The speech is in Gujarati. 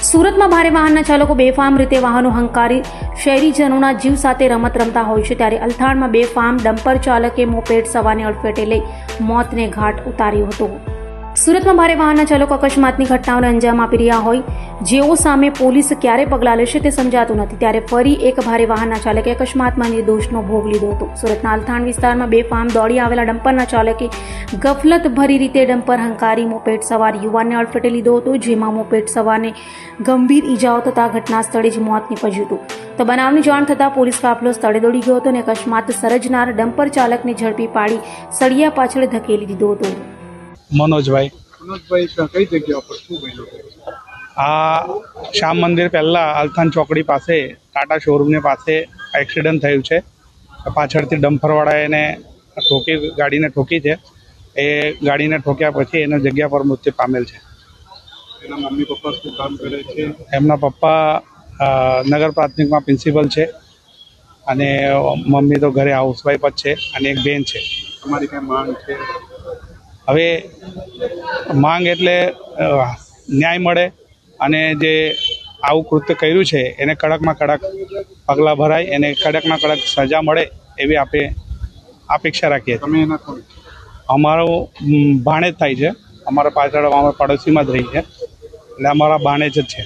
સુરતમાં ભારે વાહનના ચાલકો બેફામ રીતે વાહનો હંકારી શહેરીજનોના જીવ સાથે રમત રમતા હોય છે, ત્યારે અલથાણમાં બેફામ ડમ્પર ચાલકે મોપેડ સવારને અડફેટે લઈ મોતને ઘાટ ઉતાર્યો હતો। સુરતમાં ભારે વાહનના ચાલકો અકસ્માતની ઘટનાઓને અંજામ આપી રહ્યા હોય, જેઓ સામે પોલીસ ક્યારે પગલાં લેશે તે સમજાતું નથી, ત્યારે ફરી એક ભારે વાહનના ચાલકે અકસ્માતમાં નિર્દોષનો ભોગ લીધો હતો। સુરતના અલથાણ વિસ્તારમાં બેફામ દોડી આવેલા ડમ્પરના ચાલકે ગફલત ભરી રીતે ડમ્પર હંકારી મોપેડ સવાર યુવાનને અડફેટે લીધો હતો, જેમાં મોપેડ સવારને ગંભીર ઈજાઓ થતા ઘટના સ્થળે જ મોત નીપજ્યું હતું। તો બનાવની જાણ થતાં પોલીસ કાફલો સ્થળે દોડી ગયો હતો અને અકસ્માત સર્જનાર ડમ્પર ચાલકને ઝડપી પાડી સળિયા પાછળ ધકેલી દીધો હતો। મનોજભાઈ કઈ જગ્યા પર શું બન્યું? આ શ્યામ મંદિર પહેલાં અલથાણ ચોકડી પાસે ટાટા શોરૂમની પાસે એક્સિડન્ટ થયું છે। પાછળથી ડમ્પરવાળાએ એને ગાડીને ઠોકી છે। એ ગાડીને ઠોક્યા પછી એના જગ્યા પર મૃત્યુ પામેલ છે। એના મમ્મી પપ્પા શું કામ કરે છે? એમના પપ્પા નગર પ્રાથમિકમાં પ્રિન્સિપલ છે અને મમ્મી તો ઘરે હાઉસવાઈફ જ છે અને એક બેન છે। તમારી કઈ માંગ છે? હવે માંગ એટલે ન્યાય મળે અને જે આવું કૃત્ય કર્યું છે એને કડકમાં કડક પગલાં ભરાય, એને કડકમાં કડક સજા મળે એવી આપણે અપેક્ષા રાખીએ। તમે એના કોણ? અમારો ભાણેજ થાય છે, અમારા પાછળ અમારા પડોશીમાં જ રહી છે, એટલે અમારા ભાણેજ જ છે।